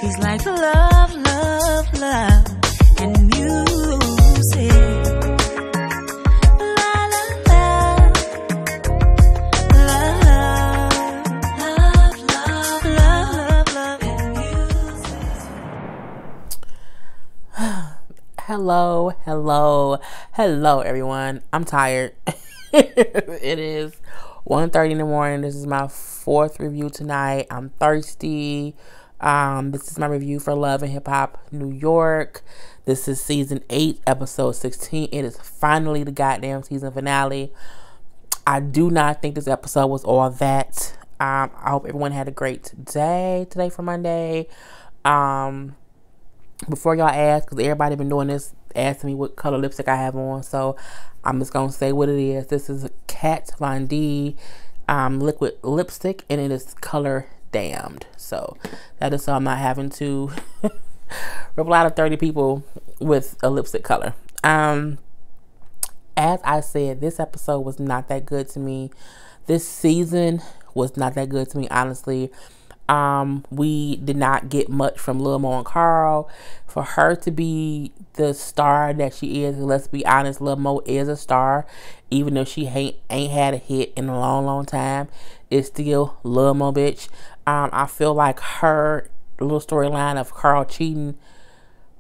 She's like love, love, love, and music. La la la, love, love, love, love, and music. Hello, everyone. I'm tired. It is 1:30 in the morning. This is my fourth review tonight. I'm thirsty. This is my review for Love and Hip Hop New York. This is season 8, episode 16. It is finally the goddamn season finale. I do not think this episode was all that. I hope everyone had a great day today for Monday. Before y'all ask, because everybody been doing this, asking me what color lipstick I have on, so I'm just gonna say what it is. This is a Kat Von D liquid lipstick, and it is color damned. So that is so I'm not having to reply to 30 people with a lipstick color. As I said, this episode was not that good to me. This season was not that good to me, honestly. We did not get much from Lil Mo and Carl. For her to be the star that she is, let's be honest, Lil Mo is a star. Even though she ain't had a hit in a long time, it's still Lil Mo, bitch. I feel like her little storyline of Carl cheating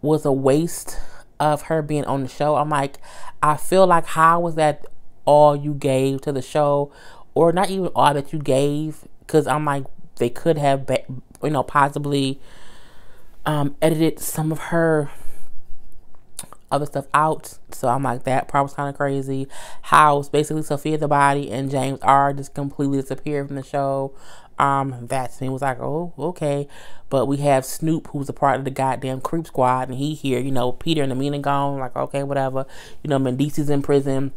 was a waste of her being on the show. I'm like, I feel like, how was that all you gave to the show? Or not even all that you gave, because I'm like, they could have, possibly edited some of her other stuff out. So I'm like, that part was kind of crazy. How basically Sophia the Body and James R just completely disappeared from the show. That to me was like, oh, okay. But we have Snoop, who's a part of the goddamn Creep Squad, and he here, Peter and Amina gone, like, okay, whatever. Mendici's in prison.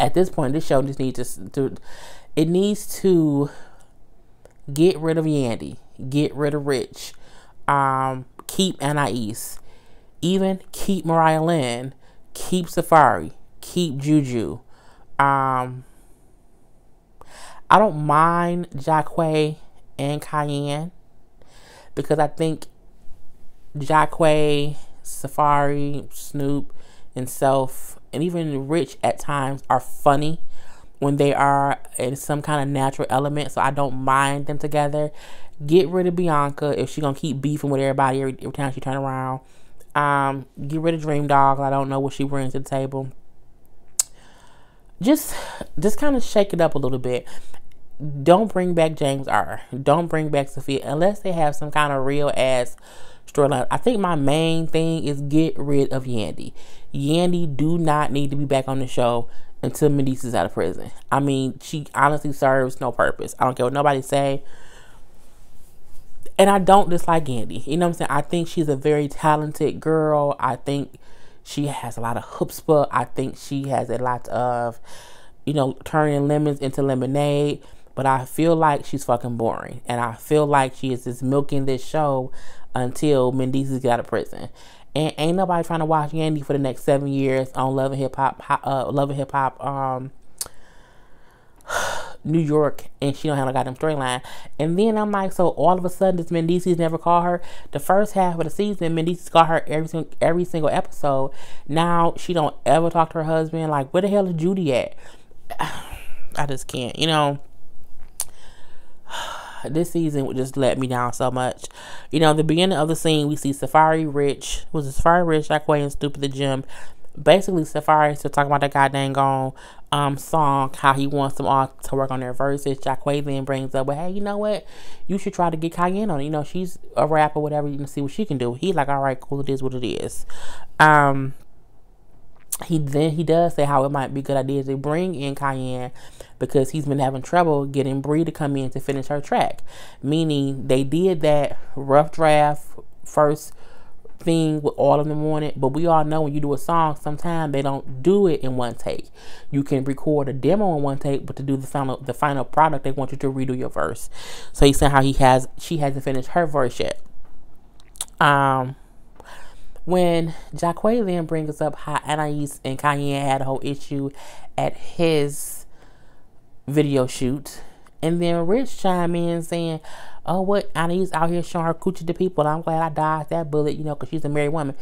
At this point, this show just needs to get rid of Yandy, get rid of Rich, keep Anais, even keep Mariah Lynn, keep Safari, keep Juju. I don't mind Jacquay and Cayenne, because I think Jacquay, Safari, Snoop, and Self, and even Rich at times are funny when they are in some kind of natural element, so I don't mind them together. Get rid of Bianca if she's gonna keep beefing with everybody every time she turn around. Get rid of Dream Dog. I don't know what she brings to the table. Just kind of shake it up a little bit. Don't bring back James R. Don't bring back Sophia unless they have some kind of real ass storyline. I think my main thing is get rid of Yandy. Yandy do not need to be back on the show until Mendici is out of prison. I mean, she honestly serves no purpose. I don't care what nobody say. And I don't dislike Yandy. You know what I'm saying? I think she's a very talented girl. I think she has a lot of chutzpah. I think she has a lot of, turning lemons into lemonade. But I feel like she's fucking boring. And I feel like she is just milking this show until Mendici gets out of prison. And ain't nobody trying to watch Yandy for the next 7 years on Love and Hip Hop, New York, and she don't have a goddamn storyline. And then I'm like, so all of a sudden, does Mendici's never call her? The first half of the season, Mendici's called her every single episode. Now she don't ever talk to her husband. Like, where the hell is Judy at? I just can't, This season would just let me down so much. The beginning of the scene, we see Safari, Rich, Jacquay, and Stupid the Gym. Basically, Safari still talking about that goddamn song, how he wants them all to work on their verses. Jacquay then brings up, well, hey, you know what? You should try to get Cayenne on it. She's a rapper, whatever. You can see what she can do. He's like, all right, cool, it is what it is. He does say how it might be a good idea to bring in Cayenne because he's been having trouble getting Bree to come in to finish her track. Meaning they did that rough draft first thing with all of them on it, but we all know when you do a song, sometimes they don't do it in one take. You can record a demo in one take, but to do the final product, they want you to redo your verse. So he's saying how she hasn't finished her verse yet. When Jacquay then brings up how Anais and Cayenne had a whole issue at his video shoot, and then Rich chime in saying, oh, what, Annie's out here showing her coochie to people, and I'm glad I dodged that bullet, you know, because she's a married woman.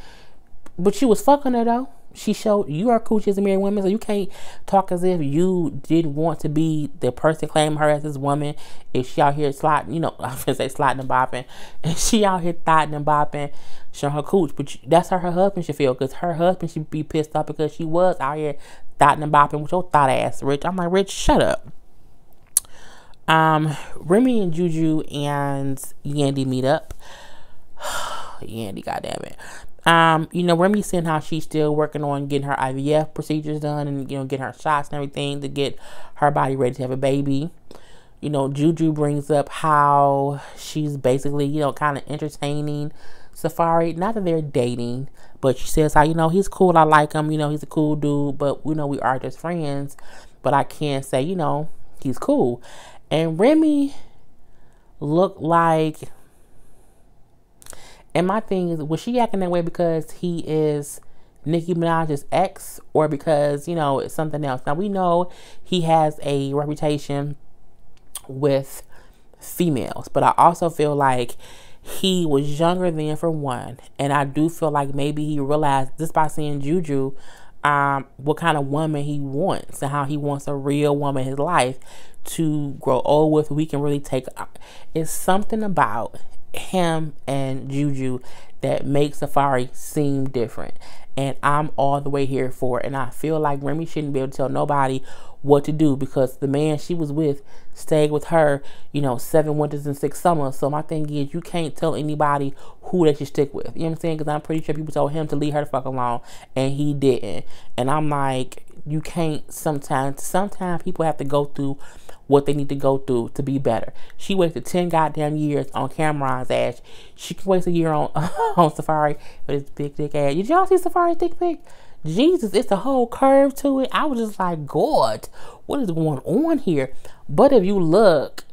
But she was fucking her, though. She showed you are coochie as a married woman, so you can't talk as if you didn't want to be the person claiming her as this woman. If she out here sliding, you know, I was gonna say sliding and bopping, and she out here thotting and bopping, showing her cooch. But that's how her husband should feel, because her husband should be pissed off because she was out here thotting and bopping with your thought ass, Rich. I'm like, Rich, shut up. Remy and Juju and Yandy meet up. Yandy, goddamn it. You know, Remy's saying how she's still working on getting her IVF procedures done and, you know, getting her shots and everything to get her body ready to have a baby. You know, Juju brings up how she's basically, you know, kind of entertaining Safari. Not that they're dating, but she says how, you know, he's cool. I like him. You know, he's a cool dude, but, you know, we are just friends. But I can't say, you know, he's cool. And Remy looked like... And my thing is, was she acting that way because he is Nicki Minaj's ex, or because, you know, it's something else? Now, we know he has a reputation with females, but I also feel like he was younger then, for one. And I do feel like maybe he realized just by seeing Juju, what kind of woman he wants and how he wants a real woman in his life to grow old with. We can really take... It's something about him and Juju that makes Safari seem different, and I'm all the way here for it. And I feel like Remy shouldn't be able to tell nobody what to do, because the man she was with stayed with her, you know, 7 winters and 6 summers. So my thing is, you can't tell anybody who they should stick with. You know what I'm saying? Because I'm pretty sure people told him to leave her the fuck alone, and he didn't. And I'm like, you can't. Sometimes people have to go through what they need to go through to be better. She wasted 10 goddamn years on Cameron's ass. She can waste a year on on Safari with his big dick ass. Did y'all see Safari's dick pic? Jesus, it's a whole curve to it. I was just like, God, what is going on here? But if you look,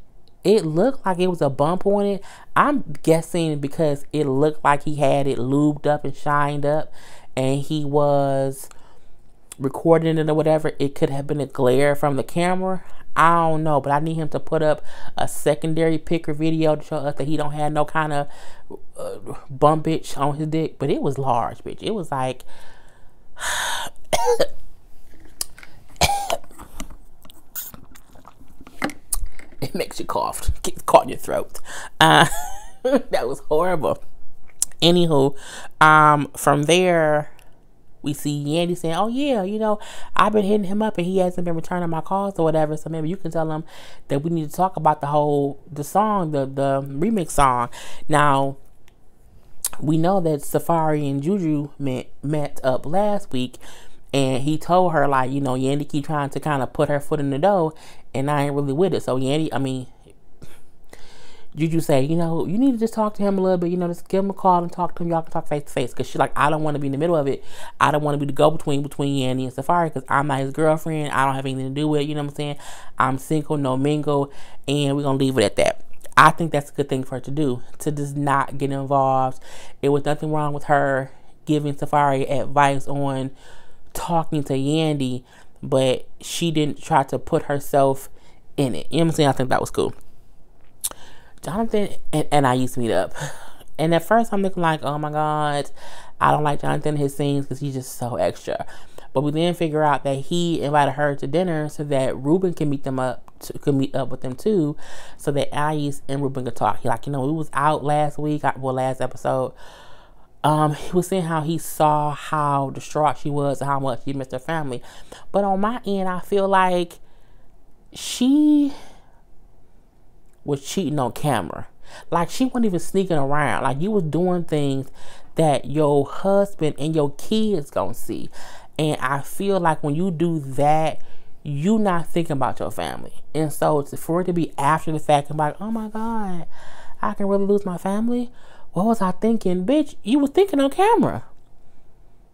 it looked like it was a bump on it. I'm guessing because it looked like he had it lubed up and shined up, and he was recording it or whatever. It could have been a glare from the camera. I don't know, but I need him to put up a secondary pic or video to show us that he don't have no kind of bump bitch on his dick. But it was large, bitch. It was like... It makes you cough. Get caught in your throat. That was horrible. Anywho, from there... we see Yandy saying, oh yeah, you know, I've been hitting him up and he hasn't been returning my calls or whatever. So maybe you can tell him that we need to talk about the remix song. Now, we know that Safari and Juju met up last week, and he told her, like, you know, Yandy keep trying to kind of put her foot in the door, and I ain't really with it. So Juju say, you know, you need to just talk to him a little bit, you know, just give him a call and talk to him. Y'all can talk face to face. Because she's like, I don't want to be in the middle of it. I don't want to be the go-between between Yandy and Safari, because I'm not his girlfriend. I don't have anything to do with it. You know what I'm saying? I'm single, no mingle, and we're going to leave it at that. I think that's a good thing for her to do, to just not get involved. It was nothing wrong with her giving Safari advice on talking to Yandy, but she didn't try to put herself in it. You know what I'm saying? I think that was cool. Jonathan and I used to meet up, and at first I'm looking like, oh my God, I don't like Jonathan and his scenes because he's just so extra. But we then figure out that he invited her to dinner so that Ruben can meet up with them too, so that Anais and Ruben could talk. He like, you know, we was out last episode. He was saying how he saw how distraught she was and how much she missed her family. But on my end, I feel like she was cheating on camera. Like, she wasn't even sneaking around. Like, you was doing things that your husband and your kids gonna see. And I feel like when you do that, you not thinking about your family. And so for it to be after the fact, I'm like, oh my God, I can really lose my family? What was I thinking? Bitch, you was thinking on camera.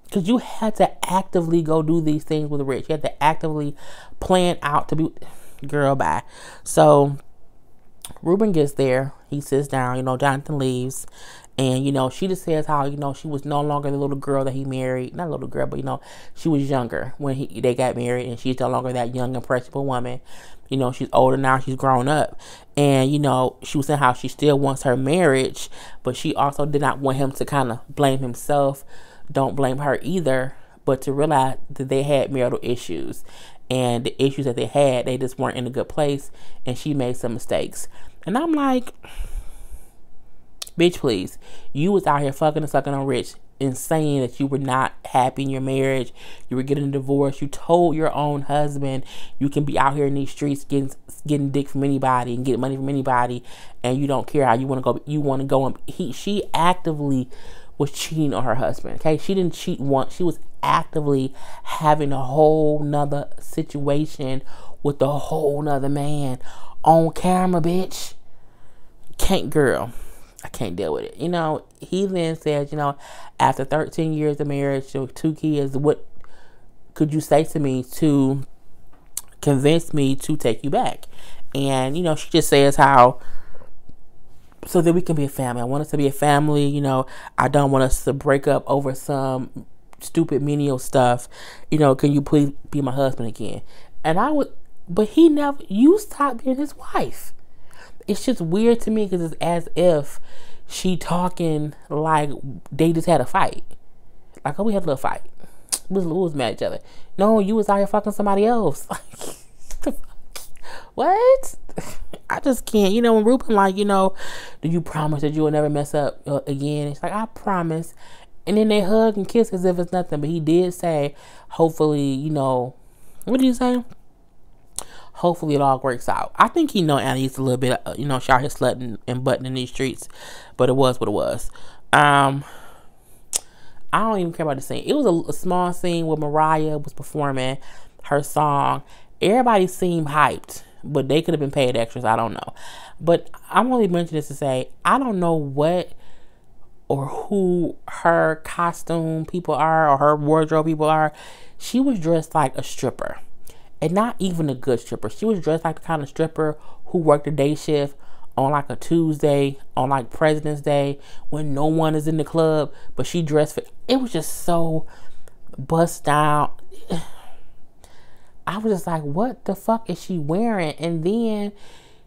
Because you had to actively go do these things with Rich. You had to actively plan out to be... Girl, bye. So Ruben gets there. He sits down. You know, Jonathan leaves. And, you know, she just says how, you know, she was no longer the little girl that he married. Not a little girl, but, you know, she was younger when they got married. And she's no longer that young, impressionable woman. You know, she's older now, she's grown up. And, you know, she was saying how she still wants her marriage, but she also did not want him to kind of blame himself. Don't blame her either, but to realize that they had marital issues. And the issues that they had, they just weren't in a good place. And she made some mistakes. And I'm like, bitch, please. You was out here fucking and sucking on Rich and saying that you were not happy in your marriage. You were getting a divorce. You told your own husband you can be out here in these streets getting dick from anybody and getting money from anybody, and you don't care how you want to go. You want to go, and she actively was cheating on her husband. Okay, she didn't cheat once. She was actively having a whole nother situation with a whole nother man on camera, bitch. I can't deal with it. You know, he then said, you know, after 13 years of marriage, 2 kids, what could you say to me to convince me to take you back? And, you know, she just says how, so that we can be a family. I want us to be a family. You know, I don't want us to break up over some stupid menial stuff. You know, can you please be my husband again? And I would, but he never, you stopped being his wife. It's just weird to me because it's as if she talking like they just had a fight. Like, oh, we had a little fight. We was mad at each other. No, you was out here fucking somebody else. Like, what? I just can't. You know, when Ruben like, you know, do you promise that you will never mess up again? It's like, I promise. And then they hug and kiss as if it's nothing. But he did say, hopefully, you know, what did you say? Hopefully it all works out. I think he know Annie's a little bit, you know, she out here slutting and butting in these streets, but it was what it was. I don't even care about the scene. It was a small scene where Mariah was performing her song. Everybody seemed hyped, but they could have been paid extras. I don't know. But I'm only mentioning this to say, I don't know what or who her costume people are or her wardrobe people are. She was dressed like a stripper. And not even a good stripper. She was dressed like the kind of stripper who worked a day shift on like a Tuesday, on like President's Day, when no one is in the club. But she dressed for, it was just so bust down. I was just like, what the fuck is she wearing? And then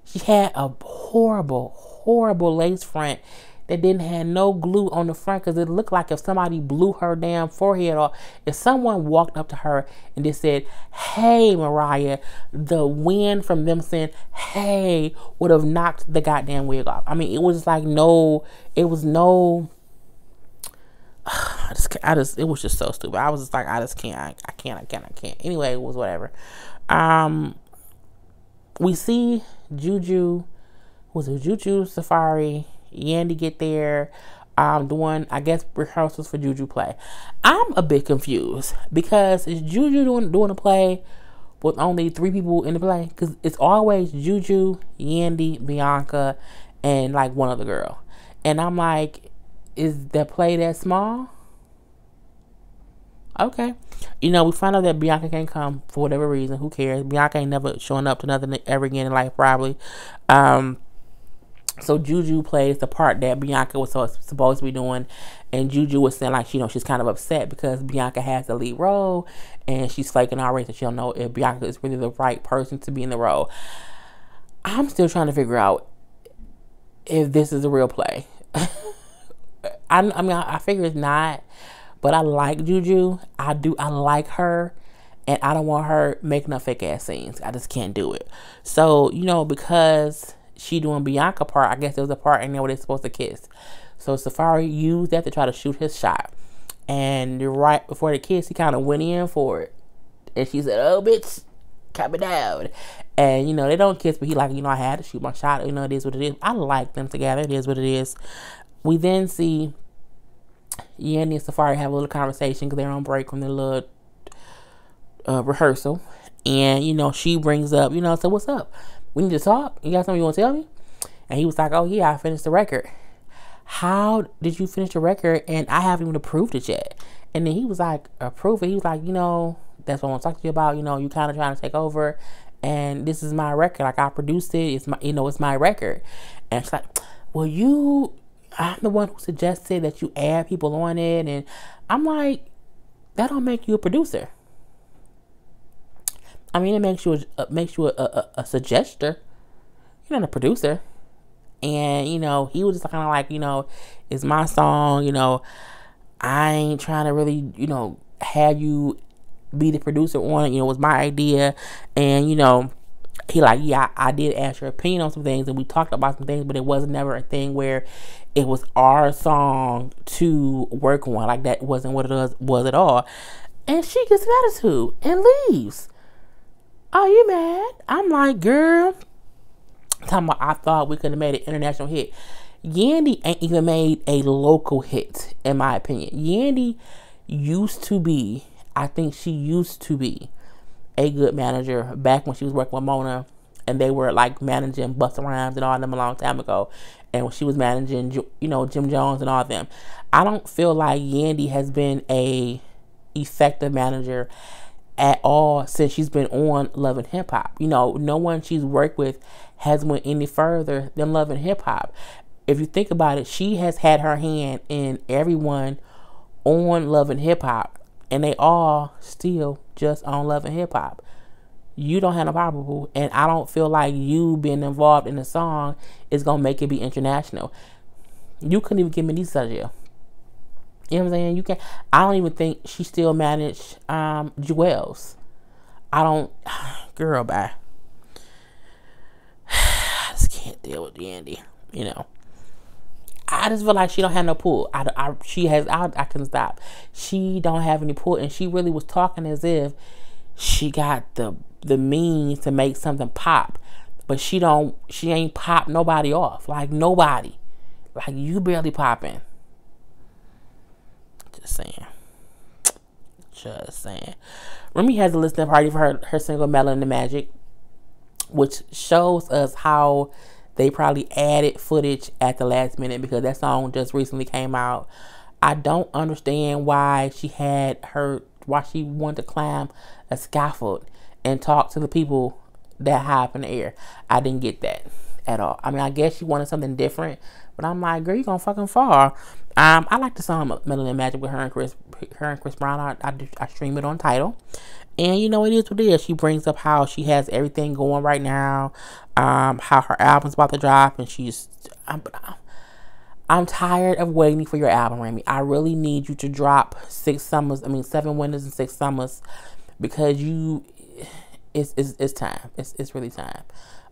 she had a horrible, horrible lace front that didn't have no glue on the front, because it looked like if somebody blew her damn forehead off. If someone walked up to her and just said, hey, Mariah, the wind from them saying, hey, would have knocked the goddamn wig off. I mean, it was like no, it was no, it was just so stupid. I was just like, I can't. Anyway, it was whatever. We see Juju Safari, Yandy get there, doing, I guess, rehearsals for Juju play. I'm a bit confused because is Juju doing a play with only 3 people in the play? Because it's always Juju, Yandy, Bianca, and like one other girl. And I'm like, is the play that small? Okay. You know, we find out that Bianca can't come for whatever reason. Who cares? Bianca ain't never showing up to nothing ever again in life, probably. So Juju plays the part that Bianca was supposed to be doing, and Juju was saying like, you know, she's kind of upset because Bianca has the lead role, and she's flaking already, so she don't know if Bianca is really the right person to be in the role. I'm still trying to figure out if this is a real play. I mean, I figure it's not, but I like Juju. I like her, and I don't want her making up fake ass scenes. I just can't do it. So, you know, because she doing Bianca part, I guess there was a part in there where they're supposed to kiss. So Safari used that to try to shoot his shot. And right before the kiss, he kind of went in for it. And she said, oh, bitch, cut me down. And, you know, they don't kiss, but he like, you know, I had to shoot my shot. You know, it is what it is. I like them together. It is what it is. We then see Yandy and Safari have a little conversation because they're on break from their little rehearsal. And, you know, she brings up, you know, so what's up? We need to talk. You got something you want to tell me? And he was like, oh, yeah, I finished the record. How did you finish the record? And I haven't even approved it yet. And then he was like, approve it. He was like, you know, that's what I want to talk to you about. You know, you kind of trying to take over. And this is my record. Like, I produced it. It's my, you know, it's my record. And she's like, well, I'm the one who suggested that you add people on it. And I'm like, that don't make you a producer. I mean, it makes you a suggester. You're not a producer. And, you know, he was just kind of like, you know, it's my song, you know, I ain't trying to really, you know, have you be the producer on it. You know, it was my idea. And, you know, he like, yeah, I did ask your opinion on some things and we talked about some things, but it wasn't never a thing where it was our song to work on. Like, that wasn't what it was at all. And she gets an attitude and leaves. Are you mad? I'm like, girl, talking about I thought we could have made an international hit. Yandy ain't even made a local hit, in my opinion. Yandy used to be, I think she used to be a good manager back when she was working with Mona and they were like managing Busta Rhymes and all them a long time ago. And when she was managing, you know, Jim Jones and all of them. I don't feel like Yandy has been a effective manager at all since she's been on Love and Hip Hop. You know, no one she's worked with has went any further than Love and Hip Hop. If you think about it, she has had her hand in everyone on Love and Hip Hop, and they all still just on Love and Hip Hop. You don't have no problem, and I don't feel like you being involved in the song is gonna make it be international. You couldn't even give me these such. You know what I'm saying? You can't. I don't even think she still managed Jewels. I don't. Girl, bye. I just can't deal with Yandy. You know. I just feel like she don't have no pull. She has. I can stop. She don't have any pull, and she really was talking as if she got the means to make something pop, but she don't. She ain't pop nobody off. Like nobody. Like you barely popping. Just saying. Remy has a listening party for her single Melon the Magic, which shows us how they probably added footage at the last minute because that song just recently came out. I don't understand why she wanted to climb a scaffold and talk to the people that high up in the air. I didn't get that at all. I mean, I guess she wanted something different, but I'm like, girl, you gonna fucking fall. I like the song Melon and Magic with her and Chris Brown. I stream it on Tidal. And you know, it is what it is. She brings up how she has everything going right now, how her album's about to drop, and I'm tired of waiting for your album, Remy. I really need you to drop 7 winters and 6 summers, because it's time. It's really time.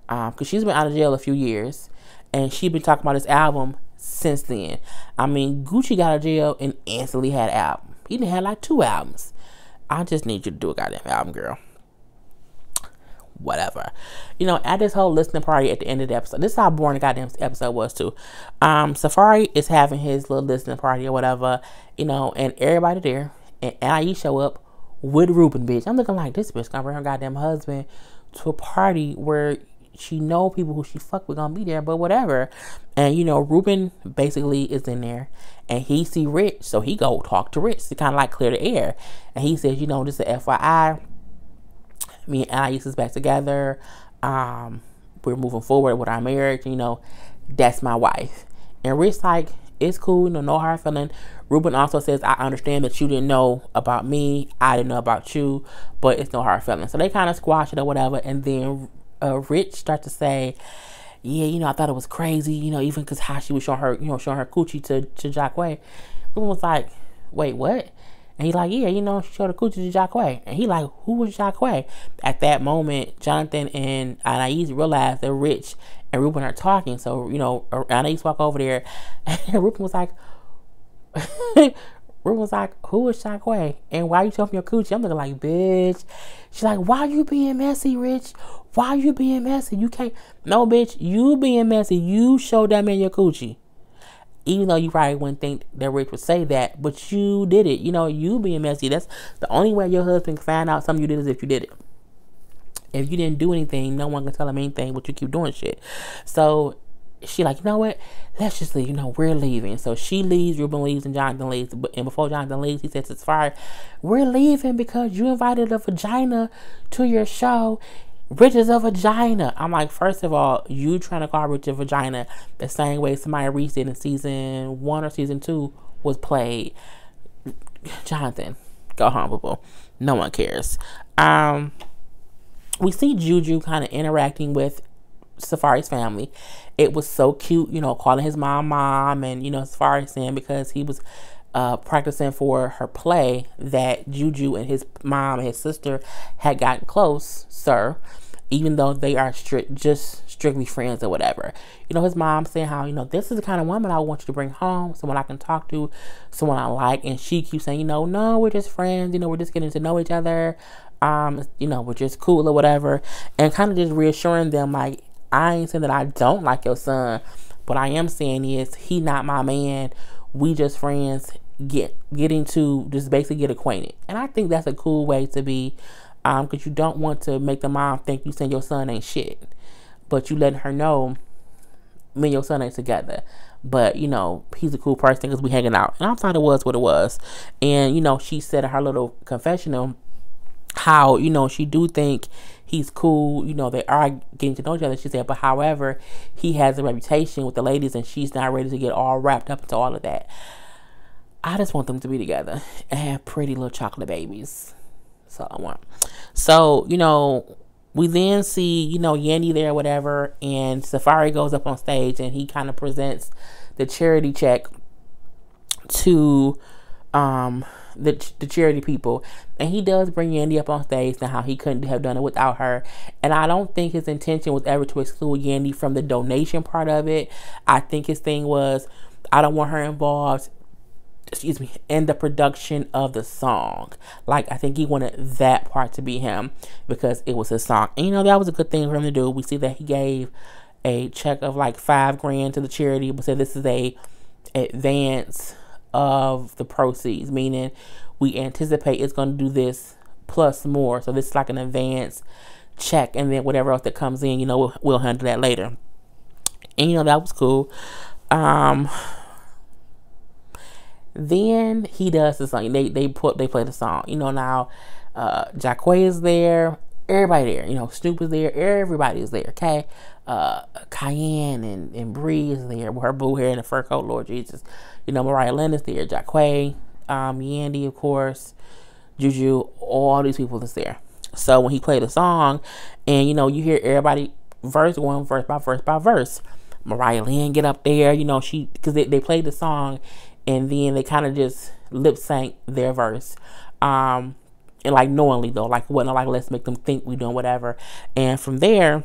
Because she's been out of jail a few years, and she's been talking about this album since then. I mean, Gucci got out of jail and instantly had an album. He done had like 2 albums. I just need you to do a goddamn album, girl. Whatever. You know, at this whole listening party at the end of the episode, this is how boring the goddamn episode was too. Safari is having his little listening party or whatever, you know, and everybody there, and I show up with Ruben, bitch. I'm looking like, this bitch gonna bring her goddamn husband to a party where she know people who she fuck with gonna be there, but whatever. And you know, Ruben basically is in there, and he see Rich, so he go talk to Rich to kind of like clear the air. And he says, you know, just a FYI, me and Anais is back together. We're moving forward with our marriage. You know, that's my wife. And Rich like, it's cool, you know, no hard feeling. Ruben also says, I understand that you didn't know about me, I didn't know about you, but it's no hard feeling. So they kind of squash it or whatever, and then Rich start to say, yeah, you know, I thought it was crazy, you know, even because how she was showing her coochie to Jacquay. Ruben was like, wait, what? And he like, yeah, you know, she showed her coochie to Jacquay. And he like, who was Jacquay? At that moment, Jonathan and Anais realized that Rich and Ruben are talking. So, you know, Anais walk over there, and Ruben was like, who is Jacquay? And why you showing your coochie? I'm looking like, bitch. She's like, why you being messy, Rich? Why you being messy? You can't. No, bitch, you being messy. You showed that man your coochie. Even though you probably wouldn't think that Rich would say that, but you did it. You know, you being messy. That's the only way your husband can find out something you did is if you did it. If you didn't do anything, no one can tell him anything, but you keep doing shit. So she like, you know what? Let's just leave. You know, we're leaving. So she leaves, Ruben leaves, and Jonathan leaves. And before Jonathan leaves, he says, it's fire. We're leaving because you invited a vagina to your show. Rich is a vagina. I'm like, first of all, you trying to call Rich a vagina the same way somebody Reese did in season 1 or season 2 was played. Jonathan, go home, boo. No one cares. we see Juju kind of interacting with Safari's family. It was so cute, you know, calling his mom, and, you know, Safari saying because he was practicing for her play that Juju and his mom and his sister had gotten close, sir, even though they are just strictly friends or whatever. You know, his mom saying how, you know, this is the kind of woman I want you to bring home, someone I can talk to, someone I like, and she keeps saying, you know, no, we're just friends, you know, we're just getting to know each other, you know, we're just cool or whatever, and kind of just reassuring them, like, I ain't saying that I don't like your son, but I am saying is he not my man, we just friends, getting to just basically get acquainted. And I think that's a cool way to be, because you don't want to make the mom think you saying your son ain't shit, but you letting her know me and your son ain't together, but, you know, he's a cool person because we hanging out. And I thought it was what it was. And, you know, she said in her little confessional how, you know, she do think he's cool, you know, they are getting to know each other, she said, but however, he has a reputation with the ladies and she's not ready to get all wrapped up into all of that. I just want them to be together and have pretty little chocolate babies. That's all I want. So, you know, we then see, you know, Yandy there, whatever, and Safari goes up on stage and he kind of presents the charity check to the charity people, and he does bring Yandy up on stage and how he couldn't have done it without her. And I don't think his intention was ever to exclude Yandy from the donation part of it. I think his thing was, I don't want her involved, excuse me, in the production of the song. Like, I think he wanted that part to be him because it was his song. And, you know, that was a good thing for him to do. We see that he gave a check of like $5,000 to the charity, but said this is a advance of the proceeds, meaning we anticipate it's going to do this plus more. So this is like an advance check, and then whatever else that comes in, you know, we'll handle that later. And, you know, that was cool. Then he does the song. They play the song. You know, now Jacquay is there. Everybody there. You know, Snoop is there. Everybody is there. Okay. Cayenne and Bree is there with her blue hair and the fur coat. Lord Jesus. You know, Mariah Lynn is there. Jacquay, Yandy, of course, Juju. All these people is there. So when he played the song, and, you know, you hear everybody verse one, verse by verse by verse. Mariah Lynn get up there. You know, because they played the song. And then they kind of just lip sync their verse. And like knowingly though, like wasn't like let's make them think we doing whatever. And from there,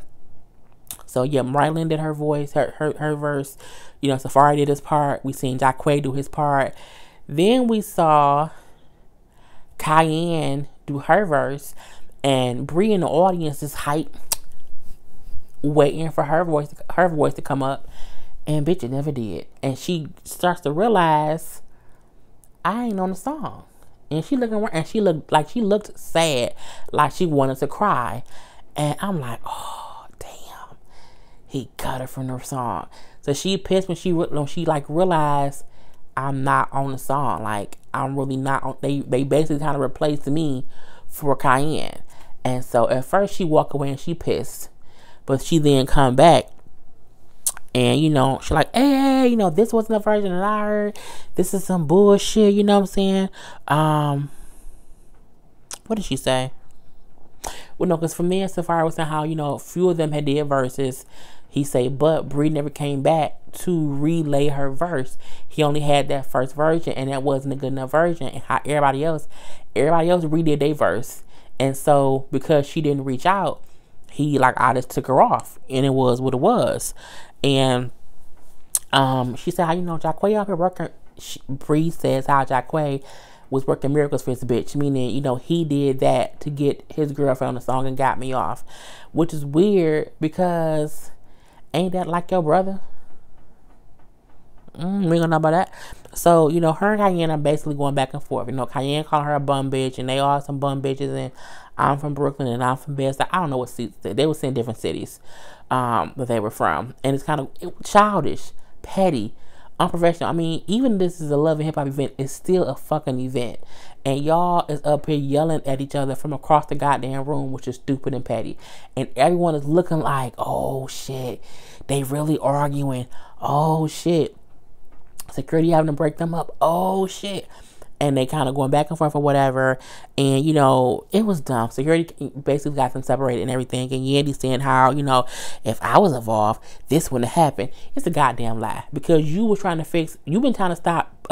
so yeah, Mariah Lynn did her voice, her verse. You know, Safari did his part. We seen Jacquay do his part. Then we saw Cayenne do her verse, and Bree in the audience is hype, waiting for her voice to come up. And bitch, it never did. And she starts to realize I ain't on the song. And she looking around, and she looked sad, like she wanted to cry. And I'm like, oh damn, he cut her from the song. So she pissed when she like realized I'm not on the song. Like, I'm really not on. They basically kind of replaced me for Cayenne. And so at first she walked away and she pissed, but she then come back. And, you know, she's like, hey, you know, this wasn't the version that I heard. This is some bullshit, you know what I'm saying? What did she say? Well, no, because from there, Safari was saying how, you know, a few of them had did verses. He say, but Bree never came back to relay her verse. He only had that first version, and that wasn't a good enough version. And how everybody else redid their verse. And so, because she didn't reach out, he, like, I just took her off. And it was what it was. And she said how, you know, Jacquay out here working. Bree says how Jacquay was working miracles for his bitch, meaning, you know, he did that to get his girlfriend on the song and got me off, which is weird because ain't that like your brother? We gonna know about that. So, you know, her and Cayenne are basically going back and forth. You know, Cayenne calling her a bum bitch, and they all some bum bitches, and I'm from Brooklyn and I'm from Bed-Stuy. I don't know what cities they were in different cities that they were from, and it's kind of childish, petty, unprofessional. I mean, even this is a Love and Hip Hop event, it's still a fucking event, and y'all is up here yelling at each other from across the goddamn room, which is stupid and petty, and everyone is looking like, oh shit, they really arguing, oh shit, security having to break them up, oh shit. and they kind of going back and forth or whatever. And, you know, it was dumb. Security basically got them separated and everything. And Yandy saying how, you know, if I was involved, this wouldn't have happened. It's a goddamn lie. Because you've been trying to stop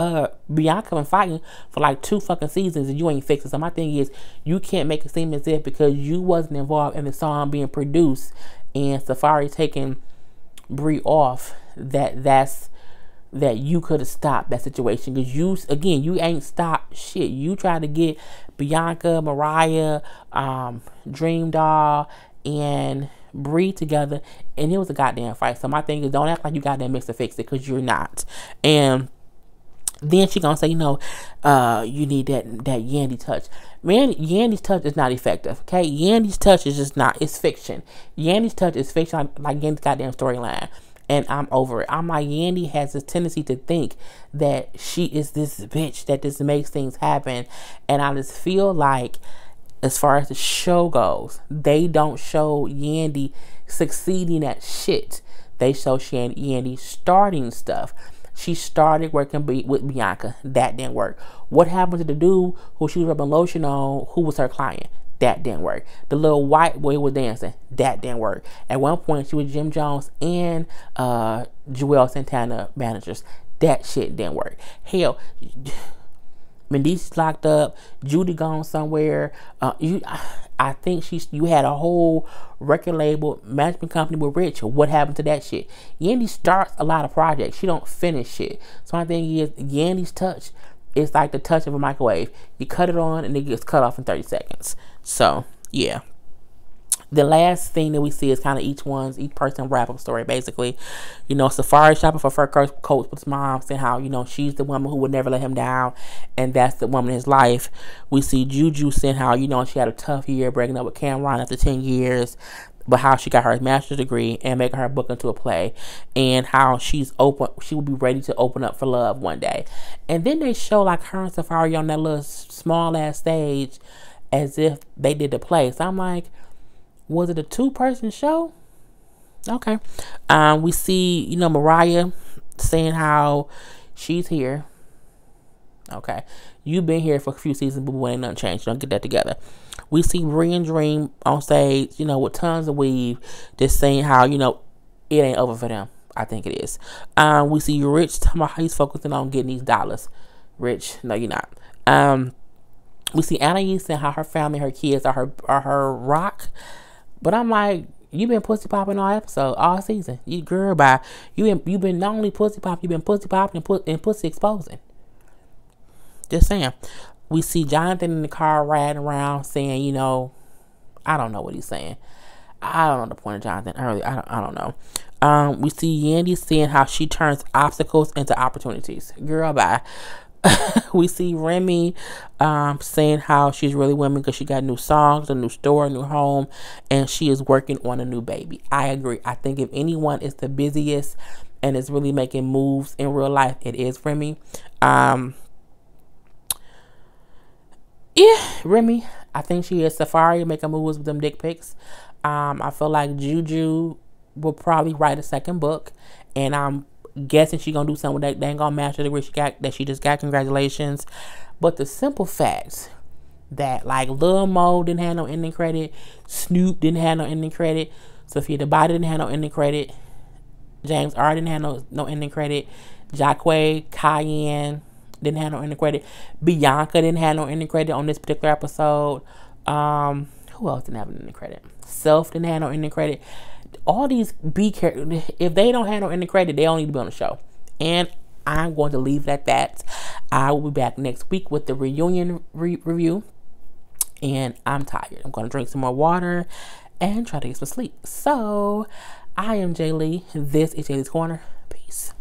Bianca from fighting for like 2 fucking seasons and you ain't fixing. So my thing is, you can't make it seem as if because you wasn't involved in the song being produced and Safari taking Brie off, that you could have stopped that situation. Because you ain't stopped shit. You tried to get Bianca, Mariah, Dream Doll, and Brie together, and it was a goddamn fight. So my thing is, don't act like you got that mix to fix it, because you're not. And then she gonna say, you know, you need that Yandy touch. Man, Yandy's touch is not effective. Okay, Yandy's touch is just not. It's fiction. Yandy's touch is fiction, like Yandy's goddamn storyline. And I'm over it. I'm like, Yandy has this tendency to think that she is this bitch that just makes things happen. And I just feel like, as far as the show goes, they don't show Yandy succeeding at shit. They show Yandy starting stuff. She started working with Bianca. That didn't work. What happened to the dude who she was rubbing lotion on, who was her client? That didn't work. The little white boy was dancing. That didn't work. At one point, she was Jim Jones and Joel Santana managers. That shit didn't work. Hell, Medici's locked up. Judy gone somewhere. I think you had a whole record label management company with Rich. What happened to that shit? Yandy starts a lot of projects. She don't finish shit. So my thing is, Yandy's touch, it's like the touch of a microwave. You cut it on and it gets cut off in 30 seconds. So, yeah. The last thing that we see is kind of each person wrap-up story, basically. You know, Safari shopping for fur coats with his mom, saying how, you know, she's the woman who would never let him down, and that's the woman in his life. We see Juju saying how, you know, she had a tough year breaking up with Cameron after 10 years, but how she got her master's degree and making her book into a play, and how she would be ready to open up for love one day. And then they show like her and Safari on that little small ass stage as if they did the play. So I'm like, was it a 2-person show? Okay. We see, you know, Mariah saying how she's here. Okay. You've been here for a few seasons, but ain't nothing changed. Don't get that together. We see Brie and Dream on stage, you know, with tons of weave, just saying how, you know, it ain't over for them. I think it is. We see Rich talking about how he's focusing on getting these dollars. Rich, no, you're not. We see Anna saying how her family, her kids are her rock. But I'm like, you been pussy popping all episode, all season. You girl, bye. You been not only pussy popping, you been pussy popping and pussy exposing. Just saying. We see Jonathan in the car riding around saying, you know, I don't know what he's saying. I don't know the point of Jonathan early. I don't know. We see Yandy saying how she turns obstacles into opportunities. Girl, bye. We see Remy saying how she's really women because she got new songs, a new store, a new home, and she is working on a new baby. I agree. I think if anyone is the busiest and is really making moves in real life, it is Remy. Yeah, Remy. I think she is. Safari making moves with them dick pics. I feel like Juju will probably write a second book, and I'm guessing she gonna do something with that dang on master degree she just got. Congratulations. But the simple facts that like Lil Mo didn't have no ending credit, Snoop didn't have no ending credit, Sophia DeBody didn't have no ending credit, James R didn't have no ending credit, Jacquay, Cayenne didn't have no ending credit, Bianca didn't have no ending credit on this particular episode. Who else didn't have an ending credit? Self didn't have no ending credit. All these B characters, if they don't have no ending credit, they don't need to be on the show. And I'm going to leave it at that. I will be back next week with the reunion review. And I'm tired. I'm going to drink some more water and try to get some sleep. So, I am Jay Lee. This is Jaylee's Corner. Peace.